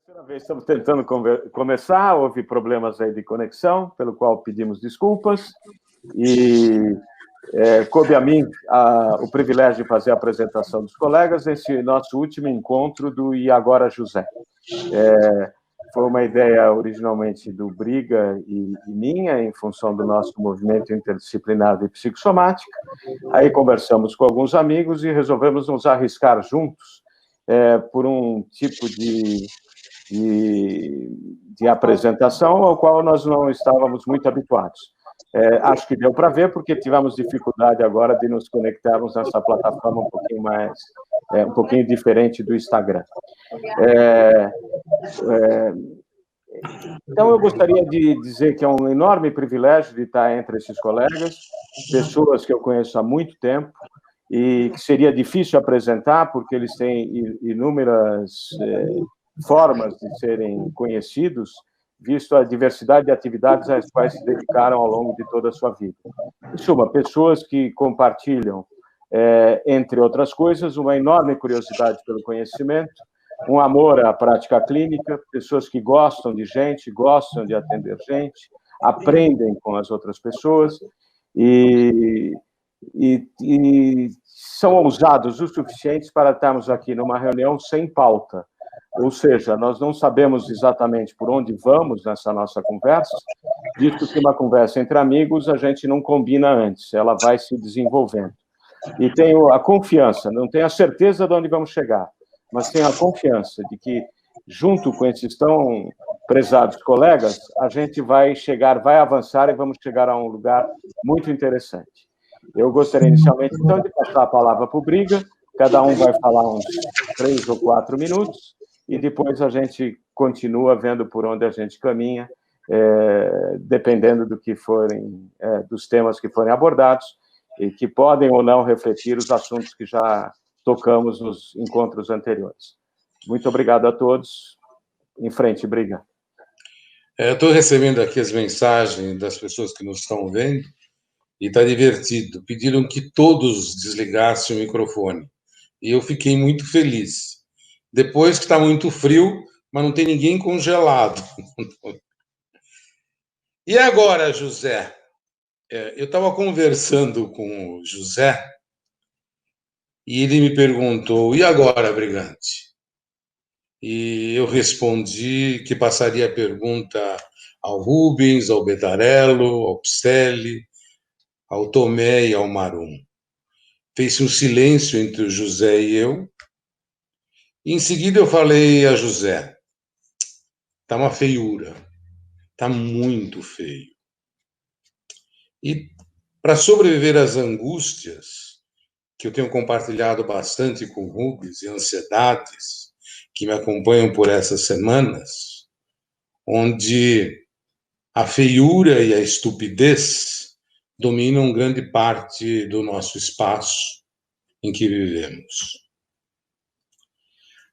Terceira vez estamos tentando começar, houve problemas aí de conexão, pelo qual pedimos desculpas, e coube a mim o privilégio de fazer a apresentação dos colegas nesse nosso último encontro do E Agora José. Foi uma ideia originalmente do Briga e minha, em função do nosso movimento interdisciplinar de psicossomática. Aí conversamos com alguns amigos e resolvemos nos arriscar juntos por um tipo de apresentação ao qual nós não estávamos muito habituados. Acho que deu para ver, porque tivemos dificuldade agora de nos conectarmos nessa plataforma um pouquinho diferente do Instagram. Então, eu gostaria de dizer que é um enorme privilégio de estar entre esses colegas, pessoas que eu conheço há muito tempo, e que seria difícil apresentar, porque eles têm inúmeras formas de serem conhecidos, visto a diversidade de atividades às quais se dedicaram ao longo de toda a sua vida. Em suma, pessoas que compartilham, entre outras coisas, uma enorme curiosidade pelo conhecimento, um amor à prática clínica, pessoas que gostam de gente, gostam de atender gente, aprendem com as outras pessoas e são ousados o suficientes para estarmos aqui numa reunião sem pauta. Ou seja, nós não sabemos exatamente por onde vamos nessa nossa conversa, visto que uma conversa entre amigos a gente não combina antes, ela vai se desenvolvendo. E tenho a confiança, não tenho a certeza de onde vamos chegar, mas tenho a confiança de que, junto com esses tão prezados colegas, a gente vai avançar e vamos chegar a um lugar muito interessante. Eu gostaria inicialmente, então, de passar a palavra para o Briga, cada um vai falar uns 3 ou 4 minutos, e depois a gente continua vendo por onde a gente caminha, dependendo do que forem, dos temas que forem abordados, e que podem ou não refletir os assuntos que já tocamos nos encontros anteriores. Muito obrigado a todos. Em frente, Briga. Estou recebendo aqui as mensagens das pessoas que nos estão vendo, e está divertido. Pediram que todos desligassem o microfone. E eu fiquei muito feliz. Depois que está muito frio, mas não tem ninguém congelado. E agora, José? Eu estava conversando com o José e ele me perguntou, e agora, Brigante? E eu respondi que passaria a pergunta ao Rubens, ao Betarello, ao Pistelli, ao Tomé e ao Marum. Fez-se um silêncio entre o José e eu. E em seguida eu falei a José, tá uma feiura, tá muito feio. E para sobreviver às angústias, que eu tenho compartilhado bastante com o Rubens, e ansiedades que me acompanham por essas semanas, onde a feiura e a estupidez dominam grande parte do nosso espaço em que vivemos.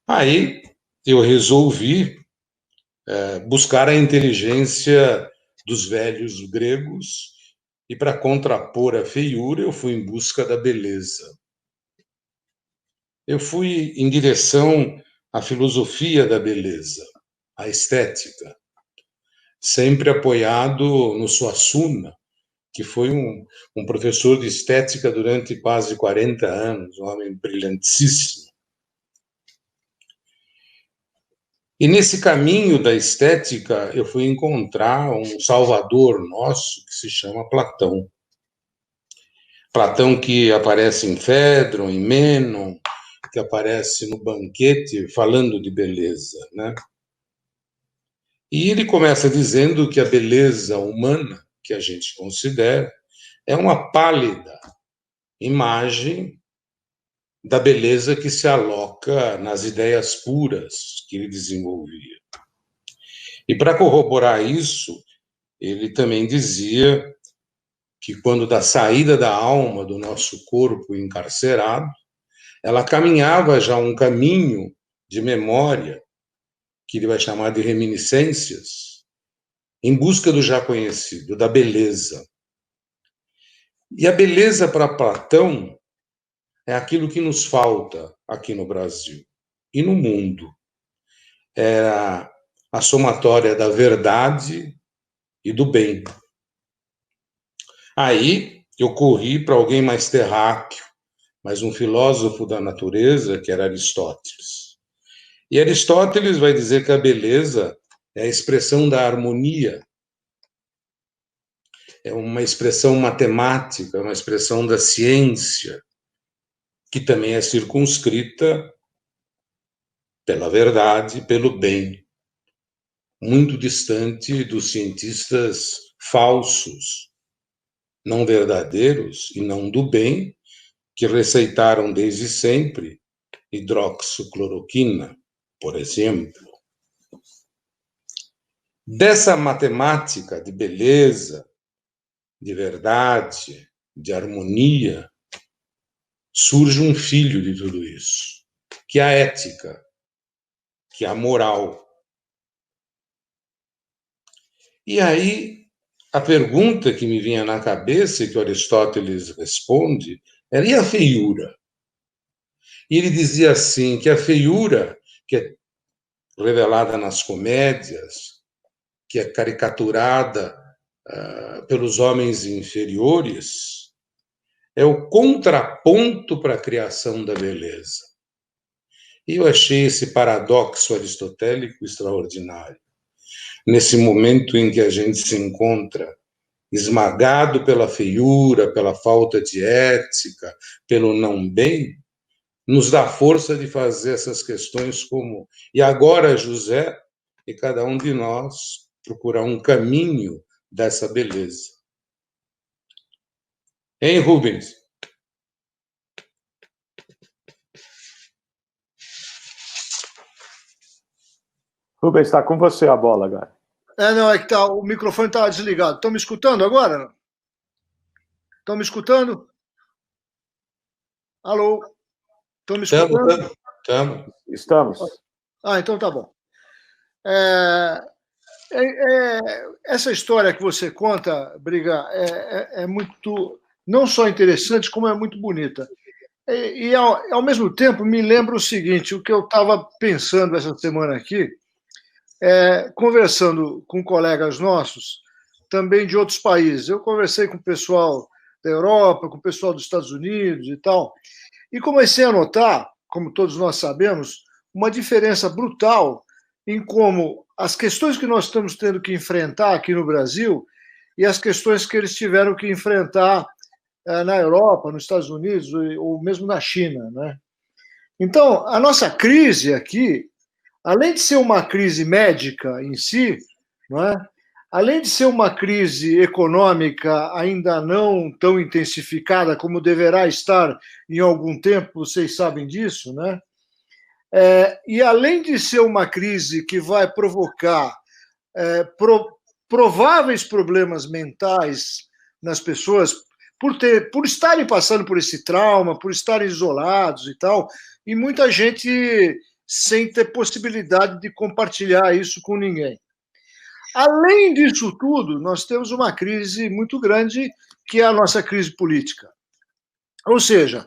Aí eu resolvi buscar a inteligência dos velhos gregos e, para contrapor a feiura, eu fui em busca da beleza. Eu fui em direção à filosofia da beleza, à estética, sempre apoiado no Suassuna, que foi um professor de estética durante quase 40 anos, um homem brilhantíssimo. E nesse caminho da estética, eu fui encontrar um salvador nosso que se chama Platão. Platão que aparece em Fedron, em Mênon, que aparece no Banquete, falando de beleza, né? E ele começa dizendo que a beleza humana, que a gente considera, é uma pálida imagem da beleza que se aloca nas ideias puras que ele desenvolvia. E para corroborar isso, ele também dizia que quando da saída da alma do nosso corpo encarcerado, ela caminhava já um caminho de memória, que ele vai chamar de reminiscências, em busca do já conhecido, da beleza. E a beleza para Platão é aquilo que nos falta aqui no Brasil e no mundo. era a somatória da verdade e do bem. Aí eu corri para alguém mais terráqueo, mas um filósofo da natureza, que era Aristóteles. E Aristóteles vai dizer que a beleza é a expressão da harmonia, é uma expressão matemática, uma expressão da ciência, que também é circunscrita pela verdade, pelo bem, muito distante dos cientistas falsos, não verdadeiros e não do bem, que receitaram desde sempre hidroxicloroquina, por exemplo. Dessa matemática de beleza, de verdade, de harmonia, surge um filho de tudo isso, que é a ética, que é a moral. E aí, a pergunta que me vinha na cabeça e que Aristóteles responde era: e a feiura? E ele dizia assim, que a feiura, que é revelada nas comédias, que é caricaturada pelos homens inferiores, é o contraponto para a criação da beleza. E eu achei esse paradoxo aristotélico extraordinário. Nesse momento em que a gente se encontra esmagado pela feiura, pela falta de ética, pelo não bem, nos dá força de fazer essas questões como: e agora, José, e cada um de nós procurar um caminho dessa beleza. Hein, Rubens? Rubens, está com você a bola agora. Não, é que o microfone estava desligado. Estão me escutando agora? Estão me escutando? Alô? Estão me escutando? Estamos. Então tá bom. Essa história que você conta, Briga, é muito, não só interessante, como é muito bonita. E ao mesmo tempo, me lembra o seguinte, o que eu estava pensando essa semana aqui, conversando com colegas nossos, também de outros países. Eu conversei com o pessoal da Europa, com o pessoal dos Estados Unidos e tal, e comecei a notar, como todos nós sabemos, uma diferença brutal em como as questões que nós estamos tendo que enfrentar aqui no Brasil e as questões que eles tiveram que enfrentar na Europa, nos Estados Unidos ou mesmo na China, né? Então, a nossa crise aqui, além de ser uma crise médica em si, não é? Além de ser uma crise econômica ainda não tão intensificada como deverá estar em algum tempo, vocês sabem disso, né? E além de ser uma crise que vai provocar prováveis problemas mentais nas pessoas, por estarem passando por esse trauma, por estarem isolados e tal, e muita gente sem ter possibilidade de compartilhar isso com ninguém. Além disso tudo, nós temos uma crise muito grande, que é a nossa crise política. Ou seja,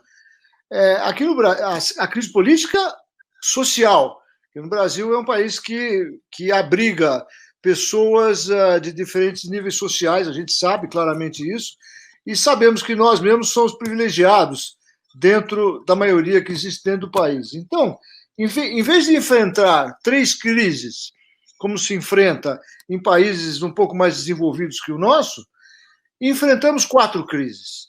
aqui no Brasil, a crise política social, que no Brasil é um país que abriga pessoas de diferentes níveis sociais, a gente sabe claramente isso, e sabemos que nós mesmos somos privilegiados dentro da maioria que existe dentro do país. Então, em vez de enfrentar 3 crises, como se enfrenta em países um pouco mais desenvolvidos que o nosso, enfrentamos 4 crises.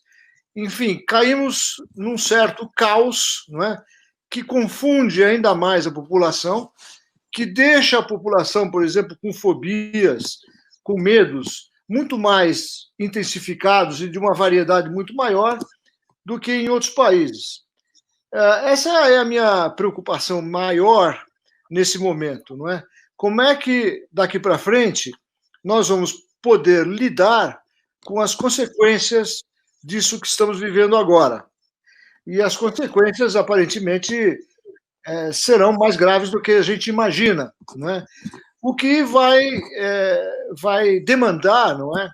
Enfim, caímos num certo caos, não é? Que confunde ainda mais a população, que deixa a população, por exemplo, com fobias, com medos muito mais intensificados e de uma variedade muito maior do que em outros países. Essa é a minha preocupação maior nesse momento, não é? Como é que, daqui para frente, nós vamos poder lidar com as consequências disso que estamos vivendo agora? E as consequências, aparentemente, serão mais graves do que a gente imagina, não é? O que vai demandar, não é,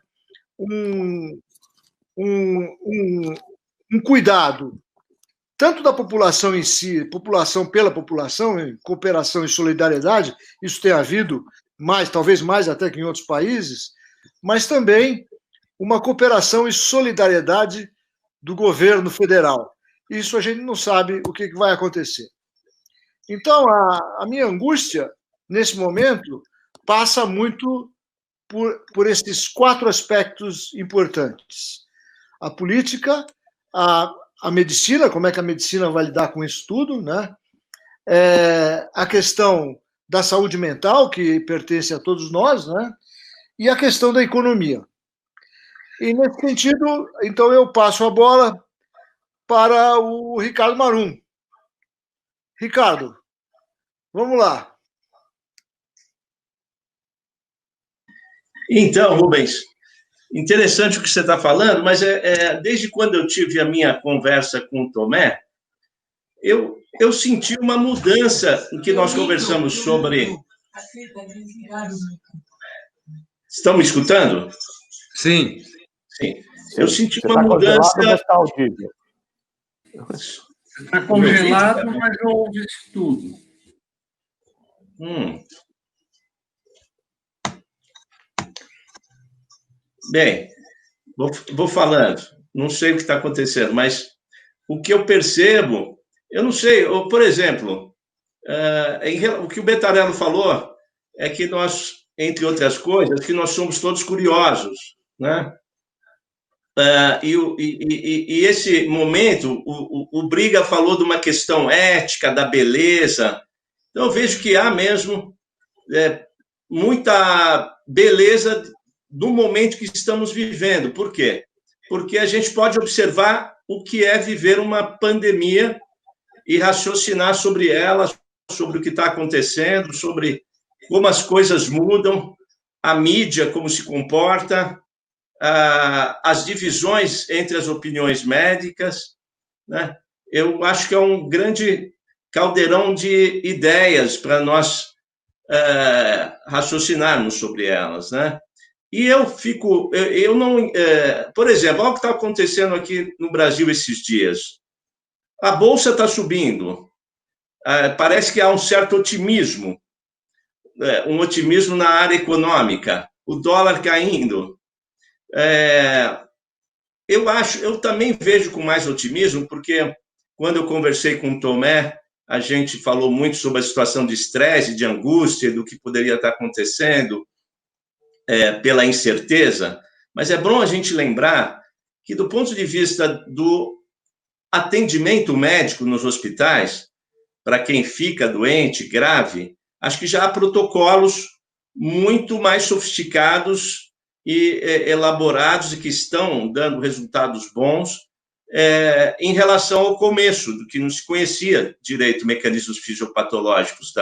um cuidado tanto da população em si, população pela população, cooperação e solidariedade, isso tem havido mais, talvez mais até que em outros países, mas também uma cooperação e solidariedade do governo federal. Isso a gente não sabe o que vai acontecer. Então, a minha angústia, nesse momento, passa muito por esses 4 aspectos importantes. A política, a medicina, como é que a medicina vai lidar com isso tudo, né? A questão da saúde mental, que pertence a todos nós, né? E a questão da economia. E, nesse sentido, então, eu passo a bola para o Ricardo Marum. Ricardo, vamos lá. Então, Rubens, interessante o que você está falando, mas desde quando eu tive a minha conversa com o Tomé, eu senti uma mudança em que nós conversamos sobre... Estão me escutando? Sim. Sim. Eu senti Você uma mudança... Está audível. Está congelado, mas eu ouvi isso tudo. Bem, vou falando. Não sei o que está acontecendo, mas o que eu percebo, eu não sei. Por exemplo, o que o Bettarello falou é que nós, entre outras coisas, que nós somos todos curiosos, né? E esse momento, o Briga falou de uma questão ética, da beleza. Então, eu vejo que há mesmo muita beleza do momento que estamos vivendo. Por quê? Porque a gente pode observar o que é viver uma pandemia e raciocinar sobre ela, sobre o que está acontecendo, sobre como as coisas mudam, a mídia, como se comporta, as divisões entre as opiniões médicas, né? Eu acho que é um grande caldeirão de ideias para nós raciocinarmos sobre elas, né? E eu não, por exemplo, olha o que está acontecendo aqui no Brasil esses dias. A Bolsa está subindo, parece que há um certo otimismo, um otimismo na área econômica, o dólar caindo. Eu também vejo com mais otimismo, porque quando eu conversei com o Tomé, a gente falou muito sobre a situação de estresse, de angústia, do que poderia estar acontecendo pela incerteza, mas é bom a gente lembrar que, do ponto de vista do atendimento médico nos hospitais, para quem fica doente, grave, acho que já há protocolos muito mais sofisticados e elaborados e que estão dando resultados bons em relação ao começo, do que não se conhecia direito, mecanismos fisiopatológicos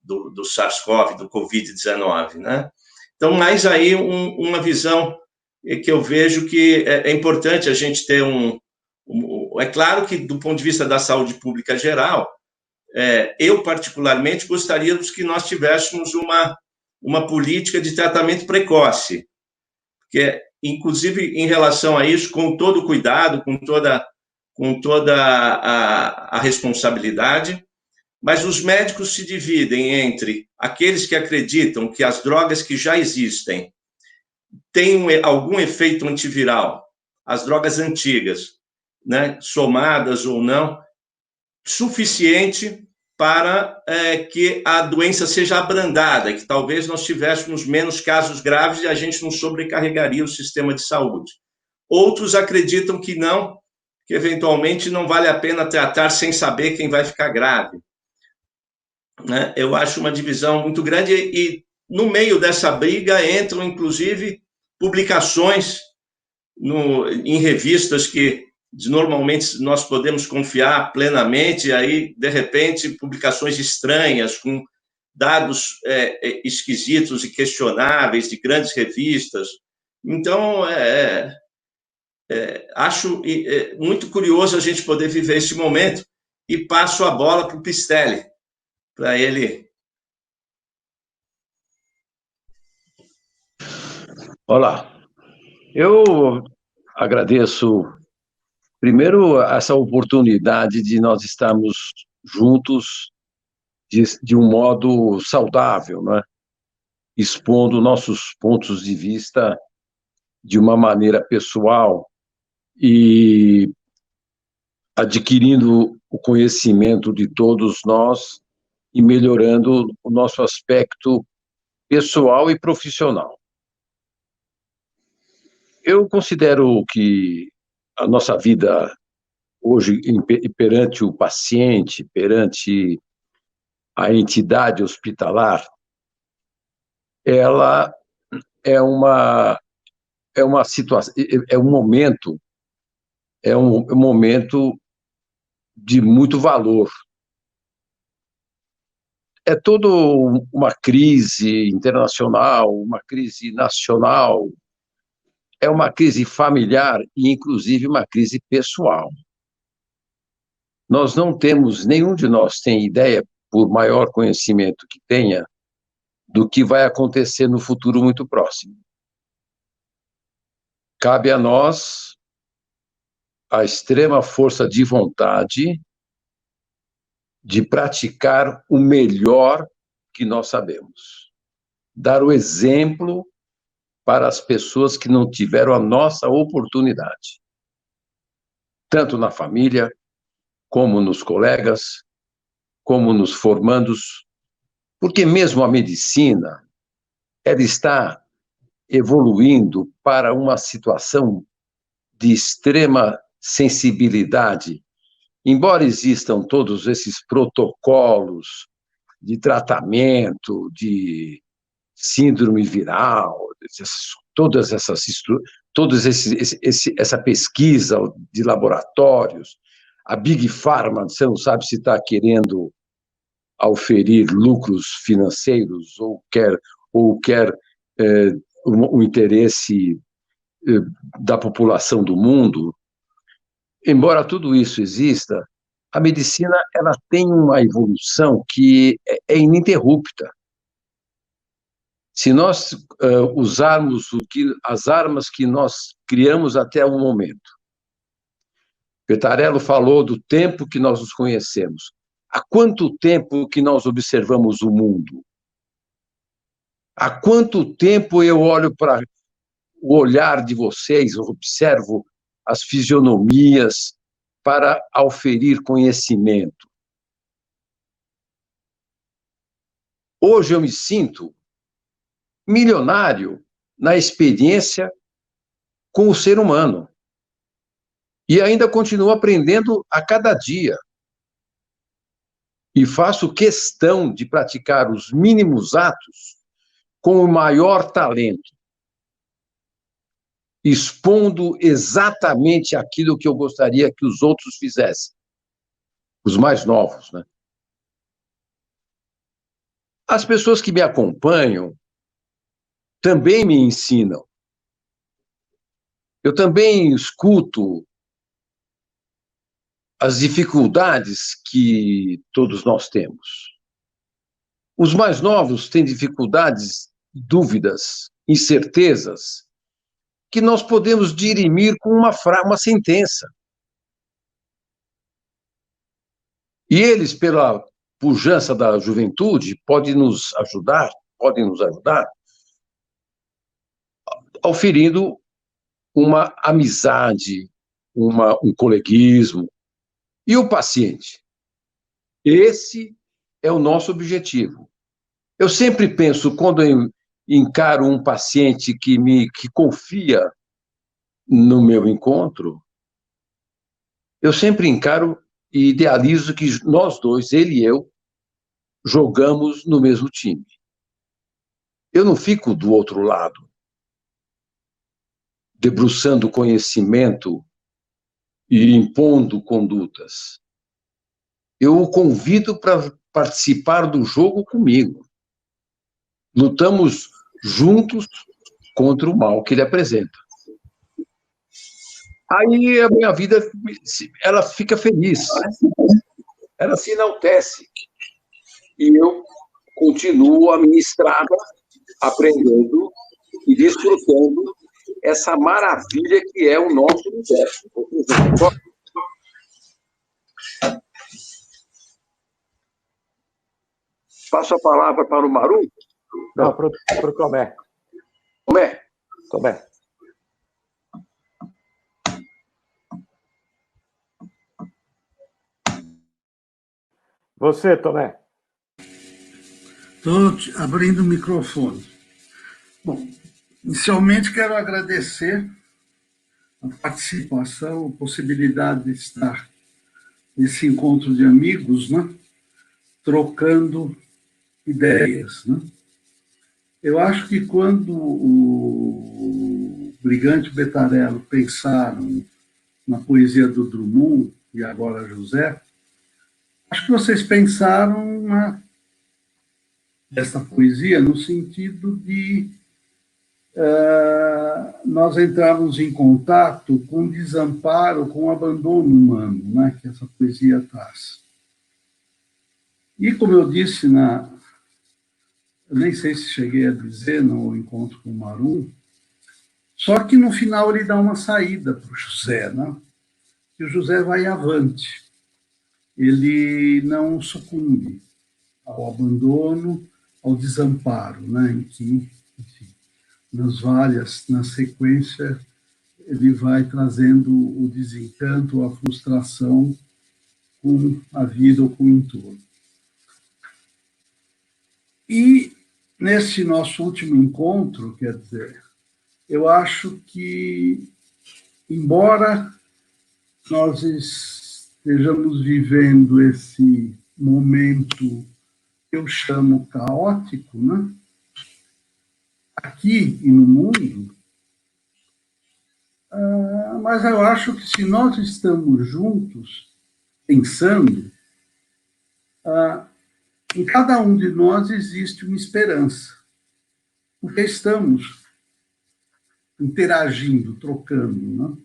do SARS-CoV, do Covid-19, né? Então, mais aí uma visão que eu vejo que é importante a gente ter é claro que, do ponto de vista da saúde pública geral, eu, particularmente, gostaria que nós tivéssemos uma política de tratamento precoce, que, inclusive, em relação a isso, com todo o cuidado, com toda a responsabilidade, mas os médicos se dividem entre aqueles que acreditam que as drogas que já existem têm algum efeito antiviral, as drogas antigas, né, somadas ou não, suficiente para que a doença seja abrandada, que talvez nós tivéssemos menos casos graves e a gente não sobrecarregaria o sistema de saúde. Outros acreditam que não, que eventualmente não vale a pena tratar sem saber quem vai ficar grave. Né? Eu acho uma divisão muito grande e no meio dessa briga entram, inclusive, publicações em revistas que normalmente nós podemos confiar plenamente, e aí, de repente, publicações estranhas, com dados esquisitos e questionáveis de grandes revistas. Então, acho muito curioso a gente poder viver esse momento e passo a bola para o Pistelli, para ele. Olá, eu agradeço Primeiro, essa oportunidade de nós estarmos juntos de um modo saudável, né? Expondo nossos pontos de vista de uma maneira pessoal e adquirindo o conhecimento de todos nós e melhorando o nosso aspecto pessoal e profissional. Eu considero que a nossa vida hoje, perante o paciente, perante a entidade hospitalar, ela é uma situação, é um momento de muito valor. É toda uma crise internacional, uma crise nacional, é uma crise familiar e, inclusive, uma crise pessoal. Nós não temos, nenhum de nós tem ideia, por maior conhecimento que tenha, do que vai acontecer no futuro muito próximo. Cabe a nós a extrema força de vontade de praticar o melhor que nós sabemos. Dar o exemplo para as pessoas que não tiveram a nossa oportunidade. Tanto na família, como nos colegas, como nos formandos, porque mesmo a medicina, ela está evoluindo para uma situação de extrema sensibilidade. Embora existam todos esses protocolos de tratamento, de síndrome viral, essa pesquisa de laboratórios, a Big Pharma, você não sabe se está querendo auferir lucros financeiros ou quer o interesse da população do mundo. Embora tudo isso exista, a medicina ela tem uma evolução que é ininterrupta. Se nós usarmos as armas que nós criamos até o momento, Pettarello falou do tempo que nós nos conhecemos. Há quanto tempo que nós observamos o mundo? Há quanto tempo eu olho para o olhar de vocês, eu observo as fisionomias para auferir conhecimento? Hoje eu me sinto milionário na experiência com o ser humano. E ainda continuo aprendendo a cada dia. E faço questão de praticar os mínimos atos com o maior talento, expondo exatamente aquilo que eu gostaria que os outros fizessem, os mais novos, né? As pessoas que me acompanham também me ensinam. Eu também escuto as dificuldades que todos nós temos. Os mais novos têm dificuldades, dúvidas, incertezas, que nós podemos dirimir com uma sentença. E eles, pela pujança da juventude, podem nos ajudar, oferindo uma amizade, um coleguismo. E o paciente? Esse é o nosso objetivo. Eu sempre penso, quando eu encaro um paciente que confia no meu encontro, eu sempre encaro e idealizo que nós dois, ele e eu, jogamos no mesmo time. Eu não fico do outro lado, debruçando conhecimento e impondo condutas. Eu o convido para participar do jogo comigo. Lutamos juntos contra o mal que ele apresenta. Aí a minha vida, ela fica feliz, ela se enaltece. E eu continuo a minha estrada, aprendendo e desfrutando essa maravilha que é o nosso universo. Passo a palavra para o Maru? Não, para o Tomé. Tomé? Tomé. Você, Tomé. Estou abrindo o microfone. Bom, inicialmente quero agradecer a participação, a possibilidade de estar nesse encontro de amigos, né? Trocando ideias, né? Eu acho que quando o Brigante e o Bettarello pensaram na poesia do Drummond, e agora José, acho que vocês pensaram nessa poesia no sentido de nós entrarmos em contato com o desamparo, com o abandono humano, né, que essa poesia traz. E, como eu disse, eu nem sei se cheguei a dizer no encontro com o Maru, só que no final ele dá uma saída para o José, né? E o José vai avante. Ele não sucumbe ao abandono, ao desamparo, né? Em que, enfim, na sequência, ele vai trazendo o desencanto, a frustração com a vida ou com o entorno. E, nesse nosso último encontro, quer dizer, eu acho que, embora nós estejamos vivendo esse momento que eu chamo caótico, né? Aqui e no mundo, mas eu acho que se nós estamos juntos, pensando, em cada um de nós existe uma esperança, porque estamos interagindo, trocando, né?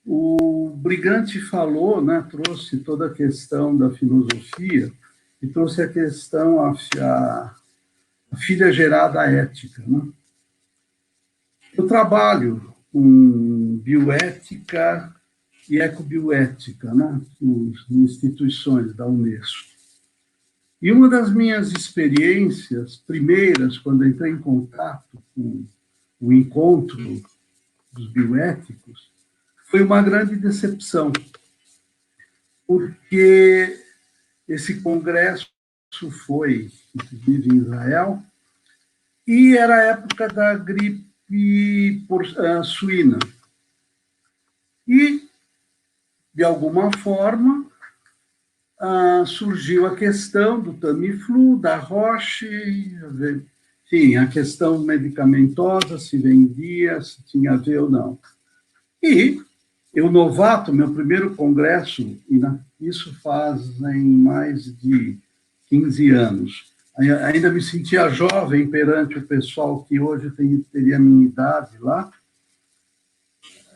O Brigante falou, né, trouxe toda a questão da filosofia e trouxe a questão, a filha gerada ética, né? Eu trabalho com bioética e ecobioética, né, nas instituições da Unesco. E uma das minhas experiências primeiras, quando entrei em contato com o encontro dos bioéticos, foi uma grande decepção, porque esse congresso foi, inclusive, em Israel, e era a época da gripe suína. E, de alguma forma, surgiu a questão do Tamiflu, da Roche, enfim, a questão medicamentosa, se vendia, se tinha a ver ou não. E eu, novato, meu primeiro congresso, isso fazem mais de 15 anos, ainda me sentia jovem perante o pessoal que hoje teria a minha idade lá.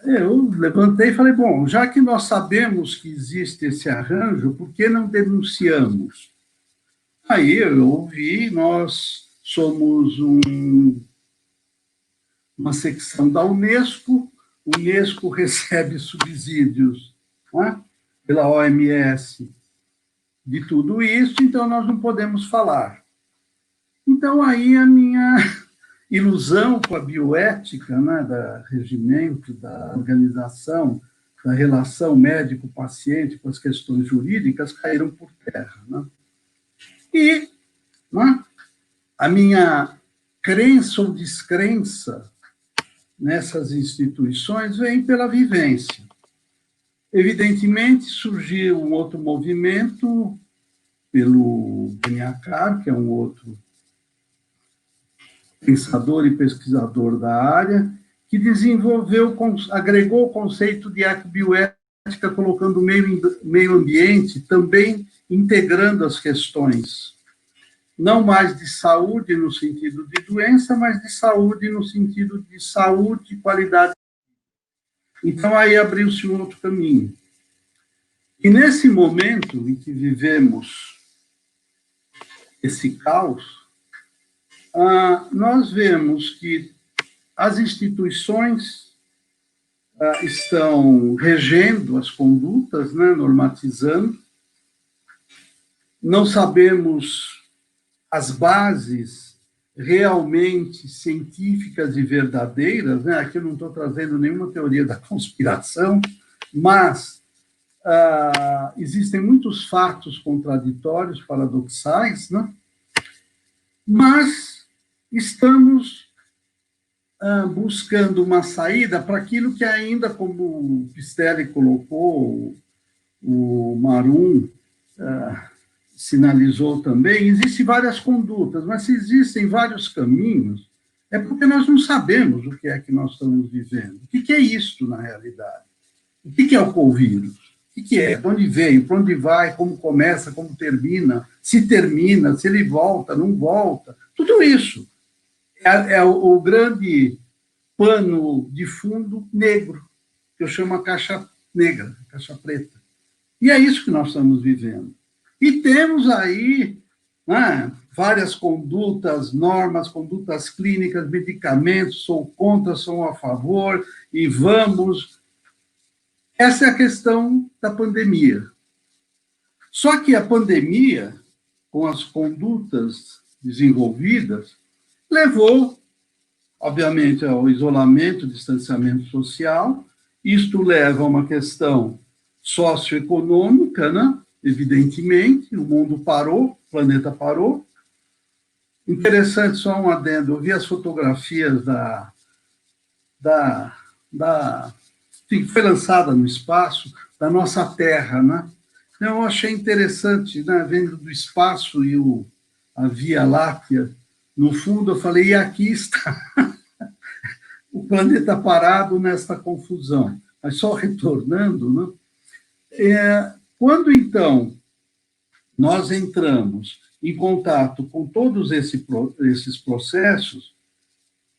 Eu levantei e falei, bom, já que nós sabemos que existe esse arranjo, por que não denunciamos? Aí eu ouvi, nós somos uma secção da Unesco, o Unesco recebe subsídios, né, pela OMS de tudo isso, então nós não podemos falar. Então, aí a minha ilusão com a bioética, né, da regimento, da organização, da relação médico-paciente com as questões jurídicas caíram por terra, né? E, né, a minha crença ou descrença nessas instituições vem pela vivência. Evidentemente, surgiu um outro movimento pelo Beniacar, que é um outro pensador e pesquisador da área, que agregou o conceito de ecobioética, colocando o meio ambiente, também integrando as questões, não mais de saúde no sentido de doença, mas de saúde no sentido de saúde e qualidade. Então, aí abriu-se um outro caminho. E nesse momento em que vivemos esse caos, nós vemos que as instituições estão regendo as condutas, né, normatizando. Não sabemos as bases realmente científicas e verdadeiras, né? Aqui eu não estou trazendo nenhuma teoria da conspiração, mas existem muitos fatos contraditórios, paradoxais, né? Mas estamos buscando uma saída para aquilo que ainda, como o Pistelli colocou, o Marum sinalizou também, existem várias condutas, mas se existem vários caminhos, é porque nós não sabemos o que é que nós estamos vivendo. O que é isto, na realidade? O que é o Covírus? O que é? De onde veio? Para onde vai? Como começa? Como termina? Se ele volta, não volta? Tudo isso é o grande pano de fundo negro, que eu chamo a caixa negra, a caixa preta. E é isso que nós estamos vivendo. E temos aí, né, várias condutas, normas, condutas clínicas, medicamentos, sou contra, sou a favor, e vamos. Essa é a questão da pandemia. Só que a pandemia, com as condutas desenvolvidas, levou, obviamente, ao isolamento, distanciamento social. Isto leva a uma questão socioeconômica, né? Evidentemente, o mundo parou, o planeta parou. Interessante, só um adendo, eu vi as fotografias que foi lançada no espaço, da nossa Terra, né? Eu achei interessante, né? Vendo do espaço e a Via Láctea, no fundo, eu falei, e aqui está o planeta parado nesta confusão. Mas só retornando, né? Quando, então, nós entramos em contato com todos esses processos,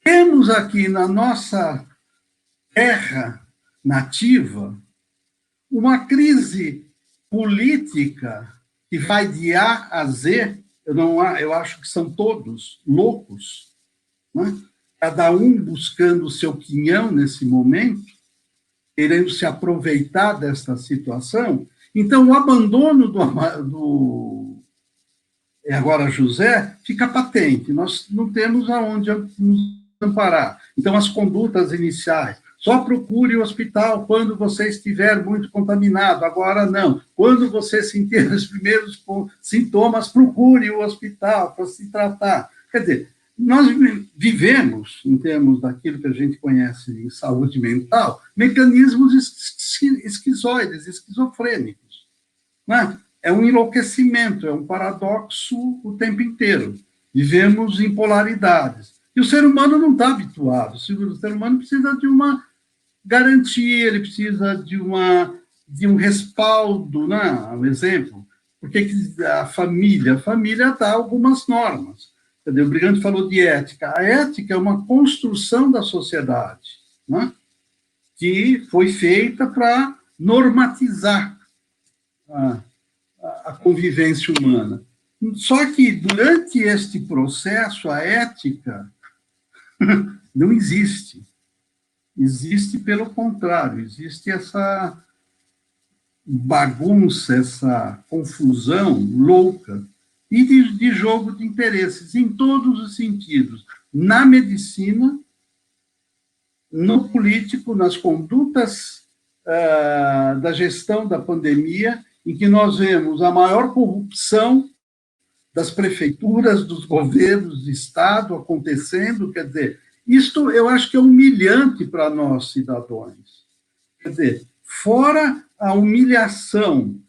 temos aqui na nossa terra nativa uma crise política que vai de A a Z. Eu acho que são todos loucos, né? Cada um buscando o seu quinhão nesse momento, querendo se aproveitar desta situação. Então, o abandono agora José fica patente, nós não temos aonde nos amparar. Então, as condutas iniciais, só procure o hospital quando você estiver muito contaminado, agora não. Quando você sentir os primeiros sintomas, procure o hospital para se tratar. Quer dizer, nós vivemos, em termos daquilo que a gente conhece em saúde mental, mecanismos esquizoides, esquizofrênicos. Né? É um enlouquecimento, é um paradoxo o tempo inteiro. Vivemos em polaridades. E o ser humano não está habituado. O ser humano precisa de uma garantia, ele precisa de um respaldo, né? Um exemplo. Por que a família? A família dá algumas normas. O Brigante falou de ética. A ética é uma construção da sociedade, né? Que foi feita para normatizar a convivência humana. Só que, durante este processo, a ética não existe. Existe, pelo contrário, existe essa bagunça, essa confusão louca e de jogo de interesses, em todos os sentidos. Na medicina, no político, nas condutas da gestão da pandemia, em que nós vemos a maior corrupção das prefeituras, dos governos de Estado acontecendo. Quer dizer, isto eu acho que é humilhante para nós, cidadãos. Quer dizer, fora a humilhação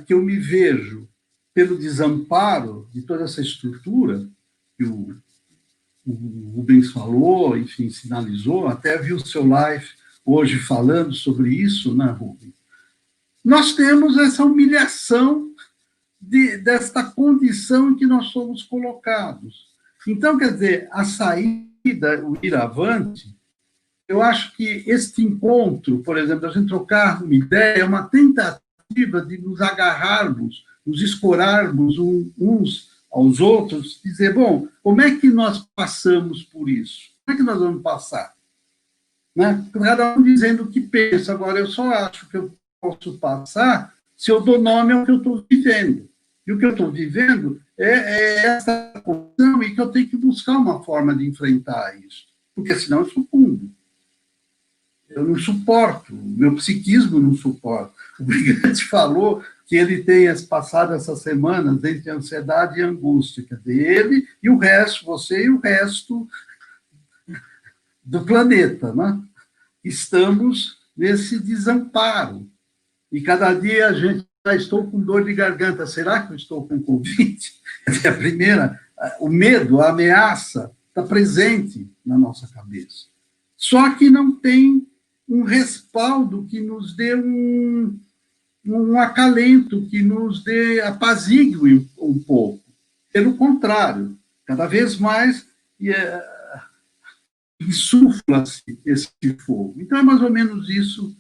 que eu me vejo pelo desamparo de toda essa estrutura, que o Rubens falou, enfim, sinalizou, até vi o seu live hoje falando sobre isso, né, Rubens? Nós temos essa humilhação desta condição em que nós somos colocados. Então, quer dizer, a saída, o ir avante, eu acho que este encontro, por exemplo, a gente trocar uma ideia, é uma tentativa de nos agarrarmos, nos escorarmos uns aos outros, dizer, bom, como é que nós passamos por isso? Como é que nós vamos passar? Né? Cada um dizendo o que pensa. Agora, eu só acho que eu posso passar se eu dou nome ao que eu estou vivendo. E o que eu estou vivendo é essa condição e que eu tenho que buscar uma forma de enfrentar isso, porque senão eu sucumbo. Eu não suporto, meu psiquismo não suporta. O Brigante falou que ele tem passado essas semanas entre ansiedade e angústia, quer dizer, ele e o resto, você e o resto do planeta, né? Estamos nesse desamparo. E cada dia a gente estou com dor de garganta. Será que eu estou com Covid? É a primeira. O medo, a ameaça está presente na nossa cabeça. Só que não tem um respaldo que nos dê um acalento, que nos dê apazigue um pouco. Pelo contrário, cada vez mais insufla-se esse fogo. Então é mais ou menos isso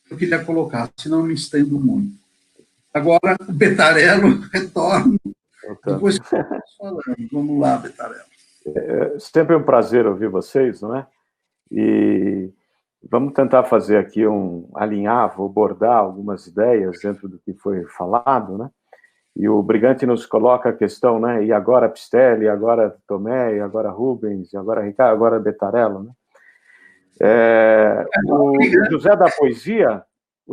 que eu queria colocar, senão me estendo muito. Agora, o Bettarello retorna. Depois que estamos falando. Vamos lá, Bettarello. É sempre um prazer ouvir vocês, não é? E vamos tentar fazer aqui alinhar, vou abordar algumas ideias dentro do que foi falado, né? E o Brigante nos coloca a questão, né? E agora Pistelli, e agora Tomé, e agora Rubens, e agora Ricardo, agora Bettarello, né? O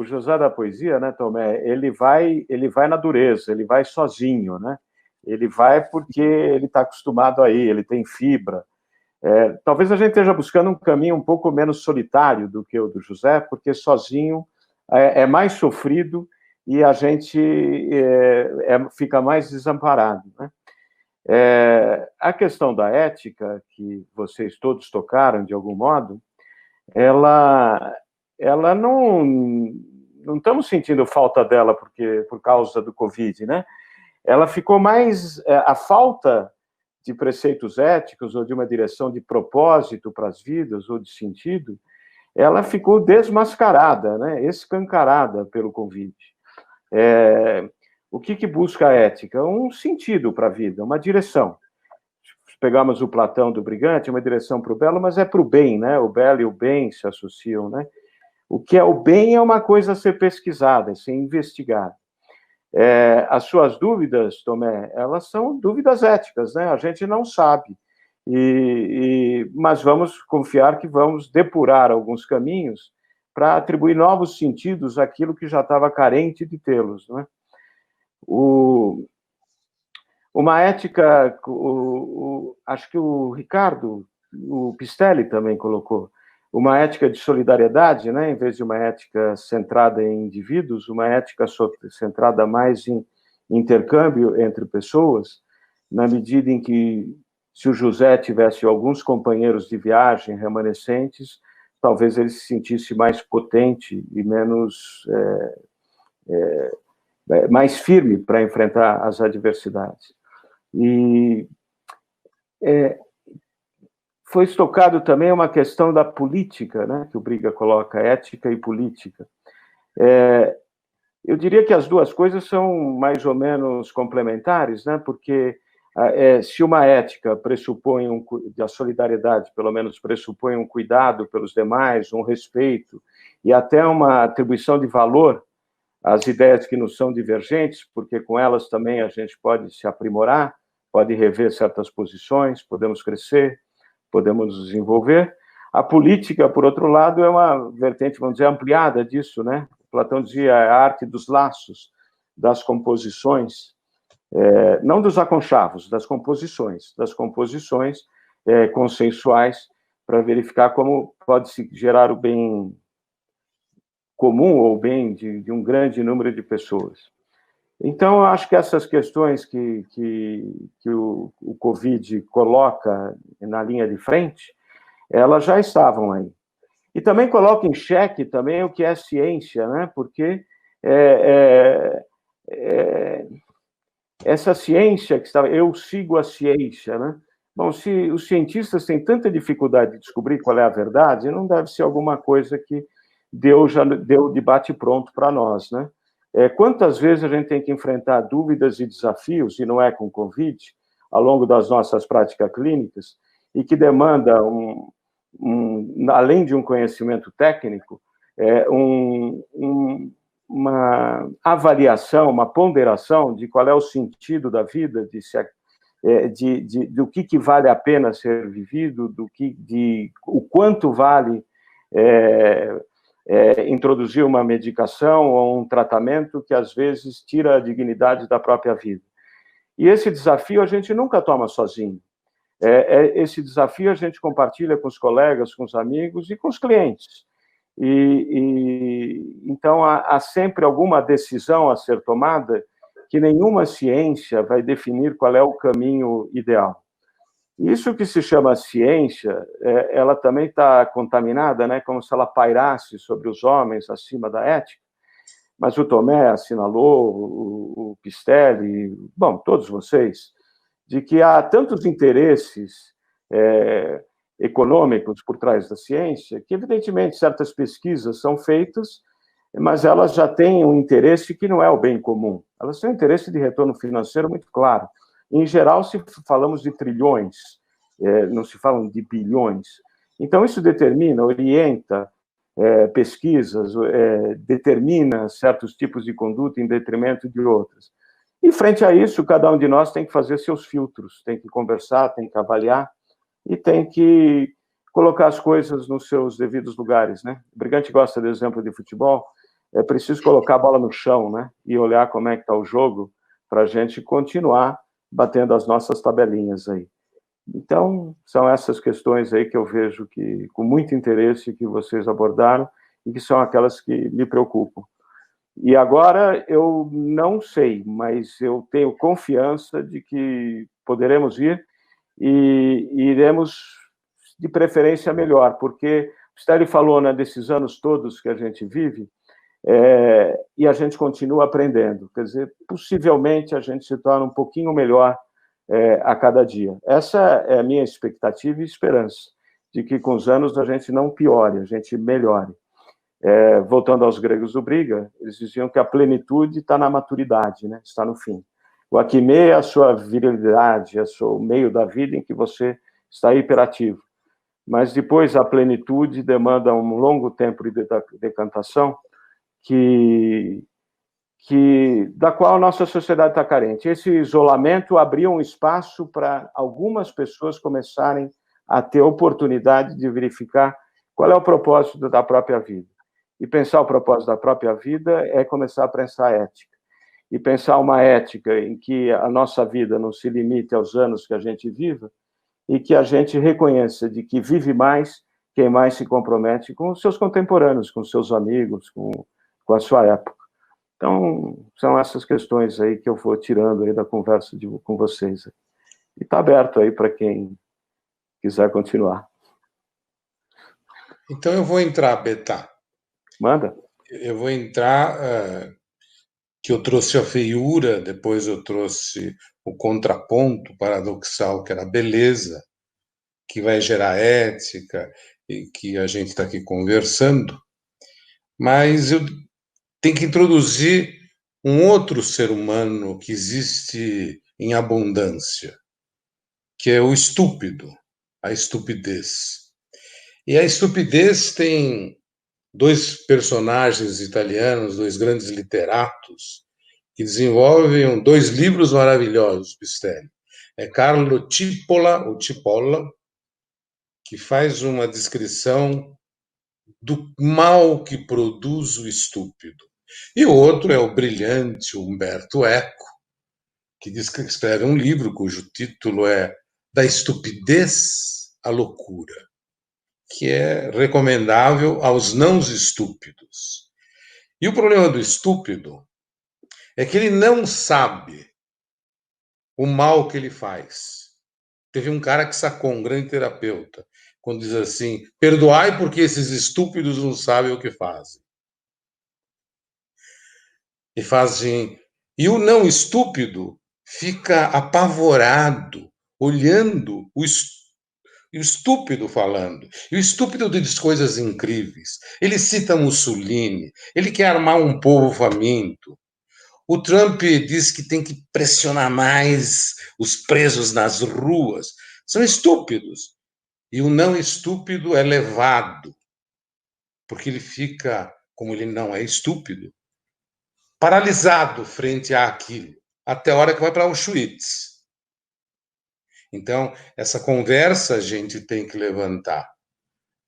José da Poesia, né, Tomé, ele vai na dureza, ele vai sozinho, né? Ele vai porque ele está acostumado aí, ele tem fibra. Talvez a gente esteja buscando um caminho um pouco menos solitário do que o do José, porque sozinho é mais sofrido e a gente fica mais desamparado, né? A questão da ética, que vocês todos tocaram de algum modo, ela não estamos sentindo falta dela por causa do Covid, né? Ela ficou mais a falta de preceitos éticos ou de uma direção de propósito para as vidas ou de sentido, ela ficou desmascarada, né? Escancarada pelo Covid. O que busca a ética? Um sentido para a vida, uma direção. Pegamos o Platão do Brigante, uma direção para o belo, mas é para o bem, né? O belo e o bem se associam, né? O que é o bem é uma coisa a ser pesquisada, a ser investigada. As suas dúvidas, Tomé, elas são dúvidas éticas, né? A gente não sabe, mas vamos confiar que vamos depurar alguns caminhos para atribuir novos sentidos àquilo que já estava carente de tê-los, né? Uma ética, acho que o Ricardo, o Pistelli também colocou, uma ética de solidariedade, né, em vez de uma ética centrada em indivíduos, uma ética centrada mais em intercâmbio entre pessoas, na medida em que, se o José tivesse alguns companheiros de viagem remanescentes, talvez ele se sentisse mais potente e mais firme para enfrentar as adversidades. E foi estocado também uma questão da política, né, que o Briga coloca, ética e política. Eu diria que as duas coisas são mais ou menos complementares, né, porque se uma ética pressupõe a solidariedade, pelo menos pressupõe um cuidado pelos demais, um respeito e até uma atribuição de valor às ideias que nos são divergentes, porque com elas também a gente pode se aprimorar, pode rever certas posições, podemos crescer, podemos nos desenvolver. A política, por outro lado, é uma vertente, vamos dizer, ampliada disso, né? Platão dizia a arte dos laços, das composições, não dos aconchavos, das composições consensuais, para verificar como pode-se gerar o bem comum ou bem de um grande número de pessoas. Então, eu acho que essas questões que o Covid coloca na linha de frente, elas já estavam aí. E também coloca em xeque também o que é ciência, né? Porque essa ciência que estava... Eu sigo a ciência, né? Bom, se os cientistas têm tanta dificuldade de descobrir qual é a verdade, não deve ser alguma coisa que Deus já deu de bate-pronto para nós, né? Quantas vezes a gente tem que enfrentar dúvidas e desafios, e não é com Covid, ao longo das nossas práticas clínicas, e que demanda, além de um conhecimento técnico, uma avaliação, uma ponderação de qual é o sentido da vida, do que vale a pena ser vivido, o quanto vale introduzir uma medicação ou um tratamento que, às vezes, tira a dignidade da própria vida. E esse desafio a gente nunca toma sozinho. Esse desafio a gente compartilha com os colegas, com os amigos e com os clientes. Então, há sempre alguma decisão a ser tomada que nenhuma ciência vai definir qual é o caminho ideal. Isso que se chama ciência, ela também está contaminada, né, como se ela pairasse sobre os homens acima da ética, mas o Tomé assinalou, o Pistelli, bom, todos vocês, de que há tantos interesses econômicos por trás da ciência, que, evidentemente, certas pesquisas são feitas, mas elas já têm um interesse que não é o bem comum. Elas têm um interesse de retorno financeiro muito claro. Em geral, se falamos de trilhões, não se falam de bilhões. Então, isso determina, orienta pesquisas, determina certos tipos de conduta em detrimento de outras. E, frente a isso, cada um de nós tem que fazer seus filtros, tem que conversar, tem que avaliar e tem que colocar as coisas nos seus devidos lugares, né? O Brigante gosta do exemplo de futebol, é preciso colocar a bola no chão, né? E olhar como é que está o jogo para a gente continuar batendo as nossas tabelinhas aí. Então, são essas questões aí que eu vejo que, com muito interesse, que vocês abordaram e que são aquelas que me preocupam. E agora, eu não sei, mas eu tenho confiança de que poderemos ir e iremos, de preferência, melhor, porque o Stelly falou, né, desses anos todos que a gente vive, e a gente continua aprendendo. Quer dizer, possivelmente a gente se torna um pouquinho melhor a cada dia. Essa é a minha expectativa e esperança, de que com os anos a gente não piore, a gente melhore. Voltando aos gregos do Briga, eles diziam que a plenitude está na maturidade, né? Está no fim. O akime é a sua virilidade, é o meio da vida em que você está hiperativo. Mas depois a plenitude demanda um longo tempo de decantação da qual a nossa sociedade está carente. Esse isolamento abriu um espaço para algumas pessoas começarem a ter oportunidade de verificar qual é o propósito da própria vida. E pensar o propósito da própria vida é começar a pensar ética. E pensar uma ética em que a nossa vida não se limite aos anos que a gente viva e que a gente reconheça de que vive mais quem mais se compromete com os seus contemporâneos, com os seus amigos, com a sua época. Então, são essas questões aí que eu vou tirando aí da conversa com vocês. E está aberto aí para quem quiser continuar. Então, eu vou entrar, Betá. Manda. Eu vou entrar, que eu trouxe a feiura, depois eu trouxe o contraponto paradoxal, que era a beleza, que vai gerar ética, e que a gente está aqui conversando. Mas eu tenho que introduzir um outro ser humano que existe em abundância, que é o estúpido, a estupidez. E a estupidez tem dois personagens italianos, dois grandes literatos, que desenvolvem dois livros maravilhosos, Pistelli. É Carlo Cipolla, ou Cipolla, que faz uma descrição do mal que produz o estúpido. E o outro é o brilhante Umberto Eco, que escreve um livro cujo título é Da Estupidez à Loucura, que é recomendável aos não estúpidos. E o problema do estúpido é que ele não sabe o mal que ele faz. Teve um cara que sacou, um grande terapeuta, quando diz assim: perdoai porque esses estúpidos não sabem o que fazem. E fazem. E o não estúpido fica apavorado, olhando o estúpido falando. E o estúpido diz coisas incríveis. Ele cita Mussolini, ele quer armar um povo faminto. O Trump diz que tem que pressionar mais os presos nas ruas. São estúpidos. E o não estúpido é levado, porque ele fica, como ele não é estúpido, paralisado frente àquilo, até a hora que vai para Auschwitz. Então, essa conversa a gente tem que levantar.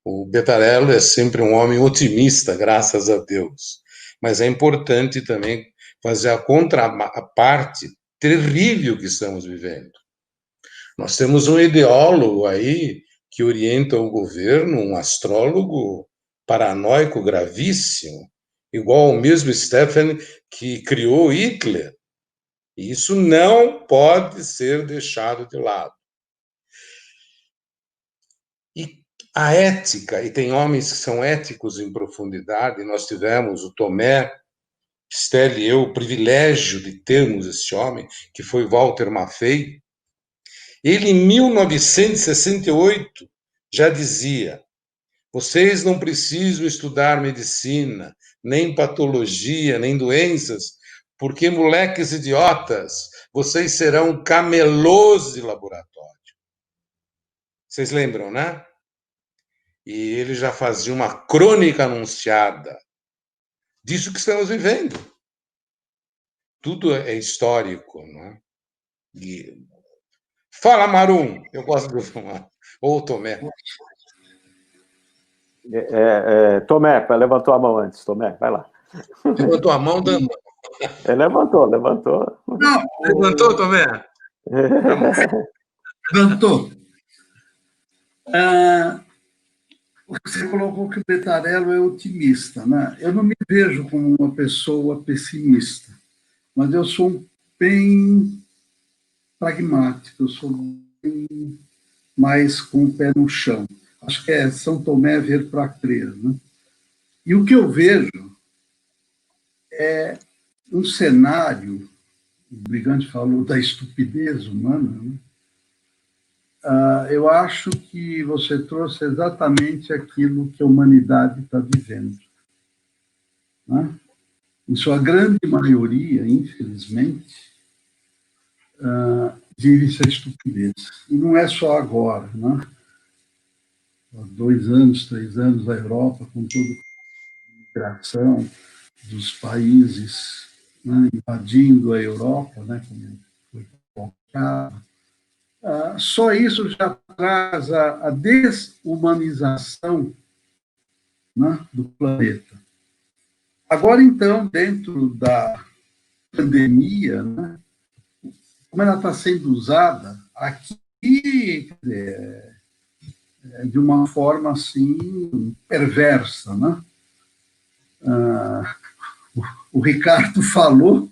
O Bettarello é sempre um homem otimista, graças a Deus. Mas é importante também fazer a contraparte terrível que estamos vivendo. Nós temos um ideólogo aí que orienta o governo, um astrólogo paranoico gravíssimo, igual ao mesmo Stephen que criou Hitler. E isso não pode ser deixado de lado. E a ética, e tem homens que são éticos em profundidade, nós tivemos o Tomé Pistelli e eu o privilégio de termos esse homem, que foi Walter Maffei. Ele, em 1968, já dizia: vocês não precisam estudar medicina, nem patologia, nem doenças, porque, moleques idiotas, vocês serão camelôs de laboratório. Vocês lembram, né? E ele já fazia uma crônica anunciada disso que estamos vivendo. Tudo é histórico, não é? E... Fala, Marum, eu gosto de falar. Ou Tomé. Tomé, levantou a mão antes. Tomé, vai lá. Levantou a mão, Dan? Levantou. Não. Levantou, Tomé? Levantou. Você colocou que o Bettarello é otimista, né? Eu não me vejo como uma pessoa pessimista, mas eu sou bem pragmático, eu sou bem mais com o pé no chão. Acho que é São Tomé ver para crer, né? E o que eu vejo é um cenário, o Brigante falou da estupidez humana, né? Eu acho que você trouxe exatamente aquilo que a humanidade está vivendo, né? Em sua grande maioria, infelizmente, vive-se a estupidez. E não é só agora, né? Há 2 anos, 3 anos, a Europa, com toda a migração dos países, né, invadindo a Europa, né, como foi colocado, só isso já traz a desumanização, né, do planeta. Agora, então, dentro da pandemia, né, como ela está sendo usada aqui, de uma forma assim perversa, né? O Ricardo falou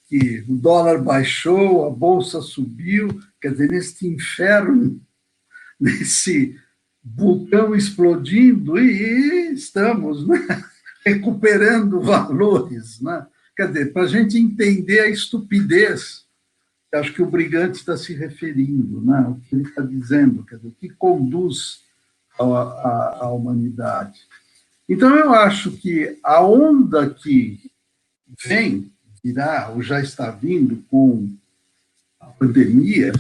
que o dólar baixou, a bolsa subiu, quer dizer, nesse inferno, nesse vulcão explodindo, e estamos, né, recuperando valores, né? Quer dizer, para a gente entender a estupidez, acho que o Brigante está se referindo, né, o que ele está dizendo, quer dizer, o que conduz à humanidade. Então, eu acho que a onda que virá, ou já está vindo com a pandemia,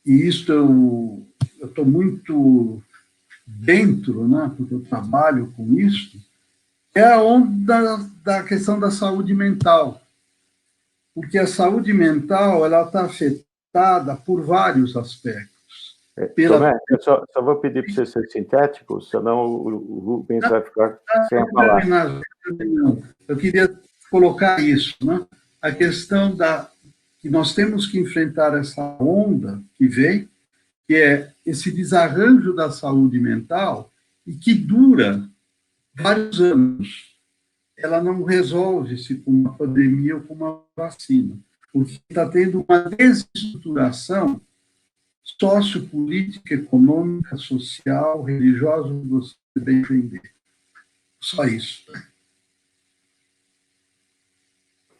e isso eu estou muito dentro, né, porque eu trabalho com isso, é a onda da questão da saúde mental. Porque a saúde mental ela está afetada por vários aspectos. Tomé, eu só vou pedir para você ser sintético, senão o Rubens vai ficar sem a palavra. Eu queria colocar isso, né? A questão que nós temos que enfrentar essa onda que vem, que é esse desarranjo da saúde mental e que dura vários anos. Ela não resolve-se com uma pandemia ou com uma vacina, porque está tendo uma desestruturação sociopolítica, econômica, social, religiosa, que você deve entender. Só isso.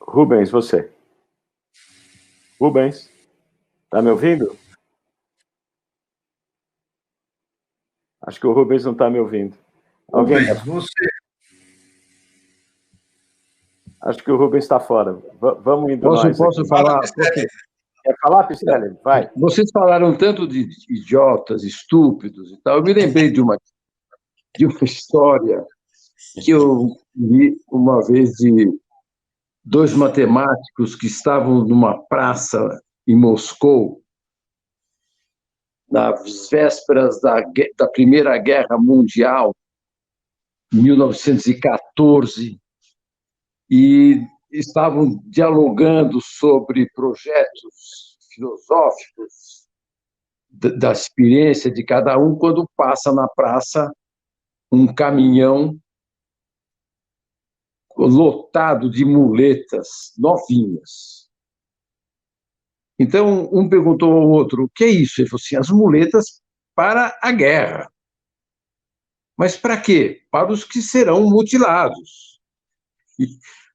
Rubens, você. Rubens, está me ouvindo? Acho que o Rubens não está me ouvindo. Alguém? Rubens, você. Acho que o Rubens está fora. Vamos indo nós. Posso falar? Quer falar, Pistelli? Vai. Vocês falaram tanto de idiotas, estúpidos e tal. Eu me lembrei de uma história que eu vi uma vez dois matemáticos que estavam numa praça em Moscou, nas vésperas da Primeira Guerra Mundial, 1914, e estavam dialogando sobre projetos filosóficos da experiência de cada um, quando passa na praça um caminhão lotado de muletas novinhas. Então, um perguntou ao outro, o que é isso? Ele falou assim, as muletas para a guerra. Mas para quê? Para os que serão mutilados.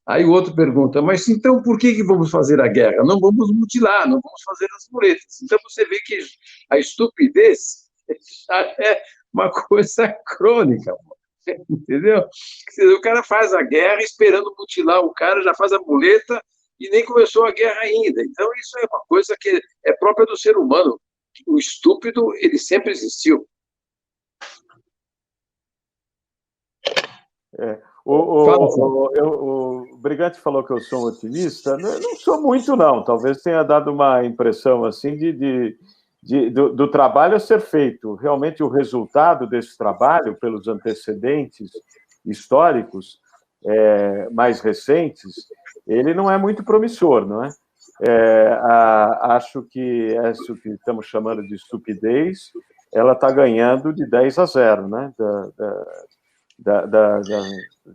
Aí o outro pergunta, mas então por que vamos fazer a guerra? Não vamos mutilar, não vamos fazer as muletas. Então você vê que a estupidez já é uma coisa crônica, entendeu? O cara faz a guerra esperando mutilar o cara, já faz a muleta e nem começou a guerra ainda. Então isso é uma coisa que é própria do ser humano. O estúpido, ele sempre existiu. O Brigante falou que eu sou um otimista. Não sou muito, não. Talvez tenha dado uma impressão assim do trabalho a ser feito. Realmente, o resultado desse trabalho, pelos antecedentes históricos mais recentes, ele não é muito promissor, não é? Acho que isso que estamos chamando de estupidez, ela está ganhando de 10-0, né?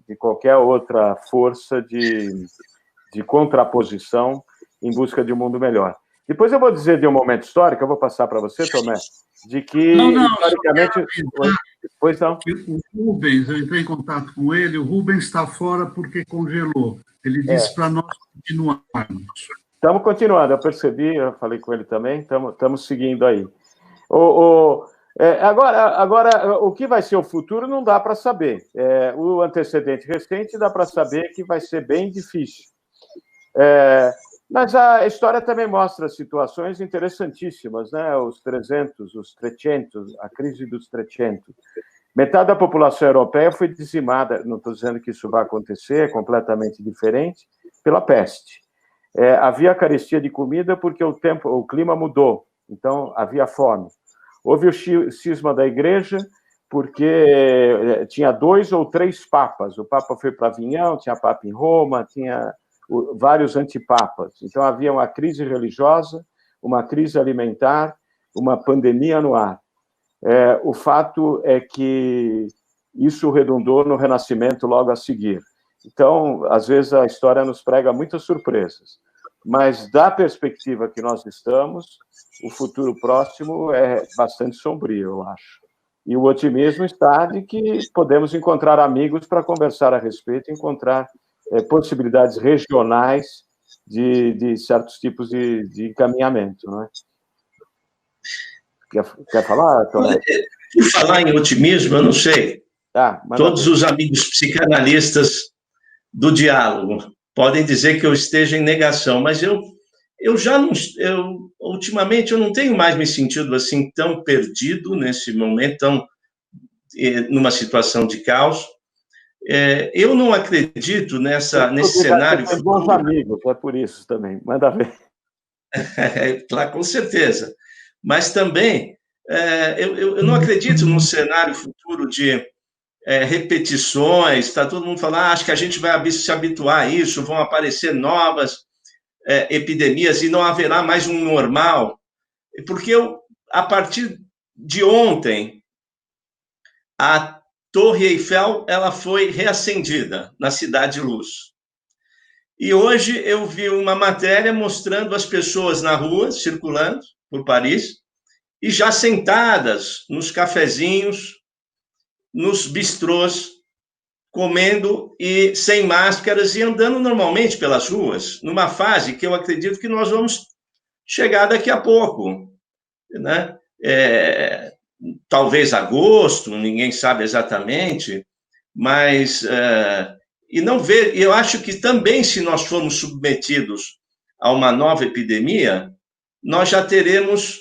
De qualquer outra força de contraposição em busca de um mundo melhor. Depois eu vou dizer de um momento histórico, eu vou passar para você, Tomé, de que, historicamente... Pois não. O Rubens, eu entrei em contato com ele, o Rubens está fora porque congelou. Ele disse para nós continuarmos. Estamos continuando, eu percebi, eu falei com ele também, estamos seguindo aí. Agora, o que vai ser o futuro não dá para saber. O antecedente recente dá para saber que vai ser bem difícil. Mas a história também mostra situações interessantíssimas, né? Os 300, a crise dos 300. Metade da população europeia foi dizimada, não estou dizendo que isso vai acontecer, é completamente diferente, pela peste. Havia carestia de comida porque o clima mudou, então havia fome. Houve o cisma da igreja, porque tinha 2 ou 3 papas. O papa foi para Avignão, tinha papa em Roma, tinha vários antipapas. Então, havia uma crise religiosa, uma crise alimentar, uma pandemia no ar. O fato é que isso redundou no Renascimento logo a seguir. Então, às vezes, a história nos prega muitas surpresas. Mas, da perspectiva que nós estamos, o futuro próximo é bastante sombrio, eu acho. E o otimismo está de que podemos encontrar amigos para conversar a respeito, encontrar possibilidades regionais de certos tipos de encaminhamento, não é? Quer falar, Tomé? Por falar em otimismo, eu não sei. Todos os amigos psicanalistas do diálogo podem dizer que eu esteja em negação, mas eu já não... ultimamente, eu não tenho mais me sentido assim tão perdido nesse momento, numa situação de caos. Eu não acredito nesse cenário... Tem bons amigos, é por isso também. Manda ver. Claro, com certeza. Mas também, eu não acredito num cenário futuro de repetições, está todo mundo falando, acho que a gente vai se habituar a isso, vão aparecer novas epidemias e não haverá mais um normal. Porque a partir de ontem, a Torre Eiffel ela foi reacendida na Cidade de Luz. E hoje eu vi uma matéria mostrando as pessoas na rua, circulando por Paris, e já sentadas nos cafezinhos, nos bistrôs, comendo e sem máscaras e andando normalmente pelas ruas, numa fase que eu acredito que nós vamos chegar daqui a pouco, né? Talvez agosto, ninguém sabe exatamente, mas eu acho que também, se nós formos submetidos a uma nova epidemia, nós já teremos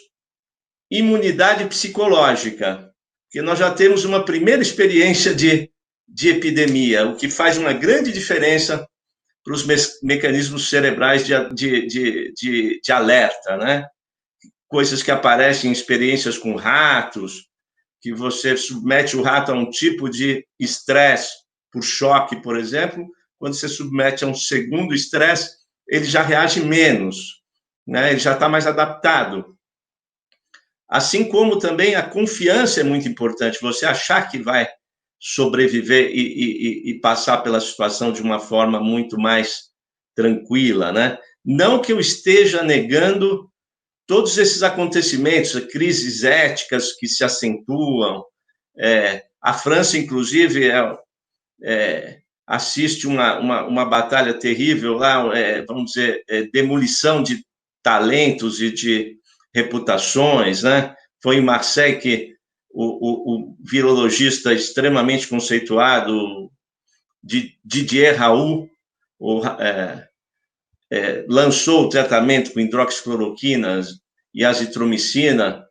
imunidade psicológica, porque nós já temos uma primeira experiência de epidemia, o que faz uma grande diferença para os mecanismos cerebrais de alerta, né? Coisas que aparecem em experiências com ratos, que você submete o rato a um tipo de estresse por choque, por exemplo, quando você submete a um segundo estresse, ele já reage menos, né? Ele já está mais adaptado. Assim como também a confiança é muito importante, você achar que vai sobreviver e passar pela situação de uma forma muito mais tranquila, né? Não que eu esteja negando todos esses acontecimentos, crises éticas que se acentuam. A França, inclusive, assiste uma batalha terrível lá, vamos dizer, demolição de talentos e de reputações, né? Foi em Marseille que o virologista extremamente conceituado, Didier Raoult, lançou o tratamento com hidroxicloroquina e azitromicina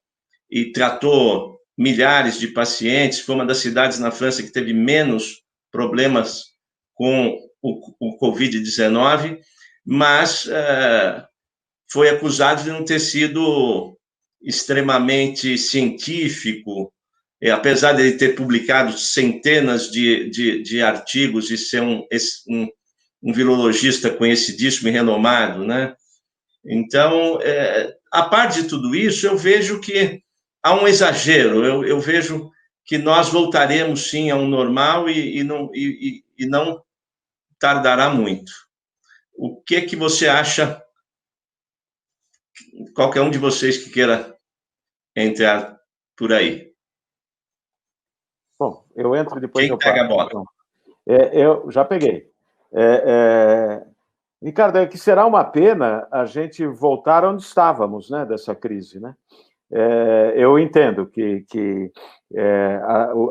e tratou milhares de pacientes. Foi uma das cidades na França que teve menos problemas com o Covid-19, mas foi acusado de não ter sido extremamente científico, apesar de ele ter publicado centenas de artigos e ser um virologista conhecidíssimo e renomado, né? Então, a par de tudo isso, eu vejo que há um exagero, eu vejo que nós voltaremos, sim, ao normal e não tardará muito. O que você acha? Qualquer um de vocês que queira entrar por aí. Bom, eu entro depois. Quem pega a bola? Eu já peguei. Ricardo, é que será uma pena a gente voltar onde estávamos, né, dessa crise, né? Eu entendo que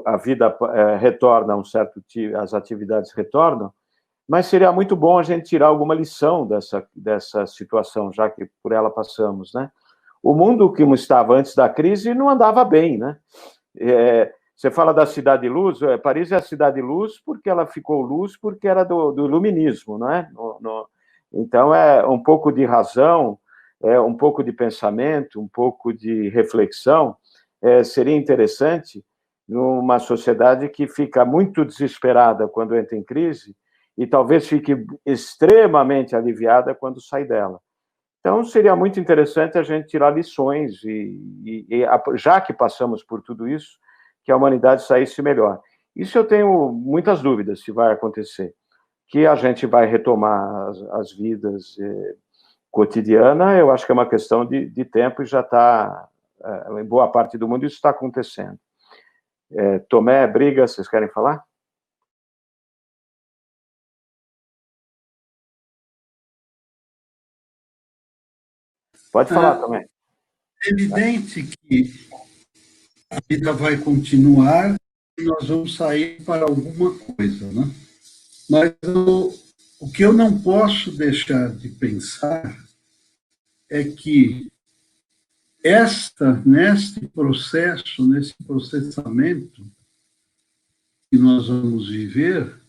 a vida retorna a um certo tipo, as atividades retornam, mas seria muito bom a gente tirar alguma lição dessa situação, já que por ela passamos, né? O mundo que estava antes da crise não andava bem, né? Você fala da Cidade de Luz, Paris é a Cidade de Luz porque ela ficou luz porque era do iluminismo, não é? Então, é um pouco de razão, um pouco de pensamento, um pouco de reflexão, seria interessante numa sociedade que fica muito desesperada quando entra em crise e talvez fique extremamente aliviada quando sai dela. Então, seria muito interessante a gente tirar lições já que passamos por tudo isso, que a humanidade saísse melhor. Isso eu tenho muitas dúvidas se vai acontecer. Que a gente vai retomar as vidas cotidianas, eu acho que é uma questão de tempo e já está, em boa parte do mundo, isso está acontecendo. Tomé, Briga, vocês querem falar? Pode falar também. É evidente que a vida vai continuar e nós vamos sair para alguma coisa, né? Mas o que eu não posso deixar de pensar é que nesse processo, nesse processamento que nós vamos viver,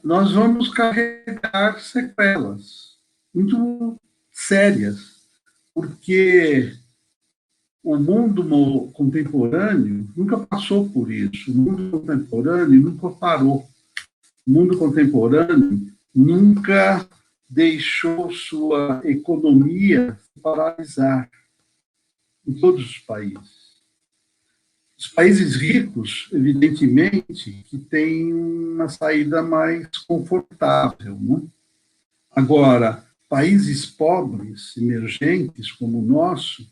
nós vamos carregar sequelas muito sérias, porque o mundo contemporâneo nunca passou por isso, o mundo contemporâneo nunca parou. O mundo contemporâneo nunca deixou sua economia paralisar em todos os países. Os países ricos, evidentemente, que têm uma saída mais confortável, né? Agora, países pobres, emergentes, como o nosso,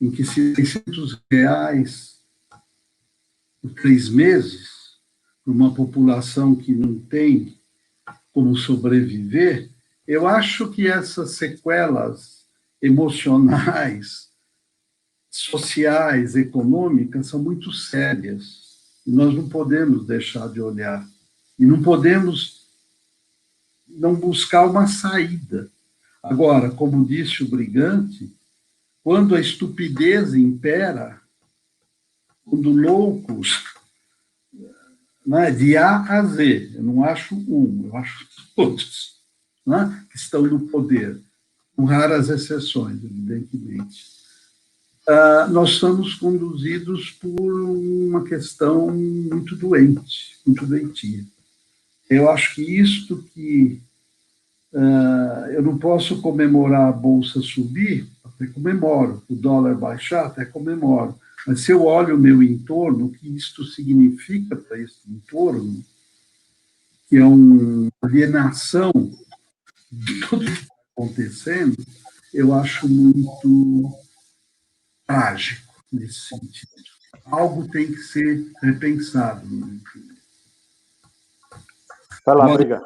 em que R$600 por 3 meses, para uma população que não tem como sobreviver, eu acho que essas sequelas emocionais, sociais, econômicas, são muito sérias. E nós não podemos deixar de olhar. E não podemos não buscar uma saída. Agora, como disse o Brigante, quando a estupidez impera, quando loucos né, de A a Z. Eu não acho um, eu acho todos, né, que estão no poder, com raras exceções, evidentemente. Nós somos conduzidos por uma questão muito doente, muito doentia. Eu acho que isto que eu não posso comemorar a bolsa subir, até comemoro, o dólar baixar, até comemoro, mas se eu olho o meu entorno, o que isto significa para esse entorno, que é uma alienação de tudo que está acontecendo, eu acho muito trágico nesse sentido. Algo tem que ser repensado. Vai lá, Briga.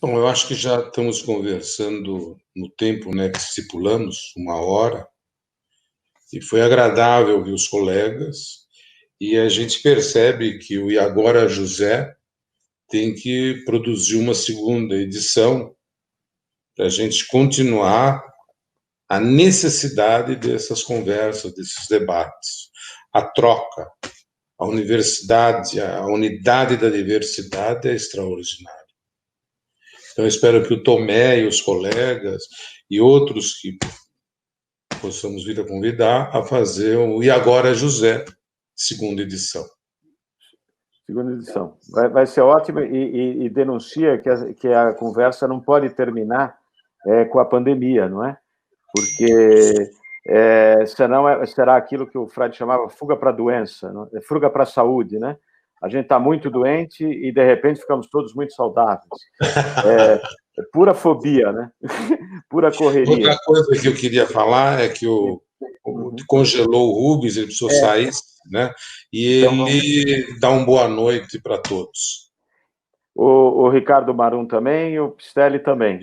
Bom, eu acho que já estamos conversando no tempo, né, que estipulamos, 1 hora, e foi agradável ouvir os colegas, e a gente percebe que o E Agora José tem que produzir uma segunda edição para a gente continuar a necessidade dessas conversas, desses debates, a troca, a universidade, a unidade da diversidade é extraordinária. Então, eu espero que o Tomé e os colegas e outros que possamos vir a convidar a fazer o E Agora José, segunda edição. Segunda edição. Vai ser ótimo e denuncia que a conversa não pode terminar com a pandemia, não é? Porque senão será aquilo que o Freud chamava fuga para a doença, fuga para a saúde, né? A gente está muito doente e, de repente, ficamos todos muito saudáveis. É pura fobia, né? Pura correria. Outra coisa que eu queria falar é que congelou o Rubens, ele precisou sair, né? E então, ele dá uma boa noite para todos. O Ricardo Marum também e o Pistelli também.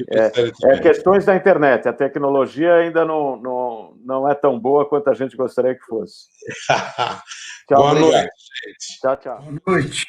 Questões da internet. A tecnologia ainda não é tão boa quanto a gente gostaria que fosse. Tchau, boa noite, gente. Tchau, tchau. Boa noite.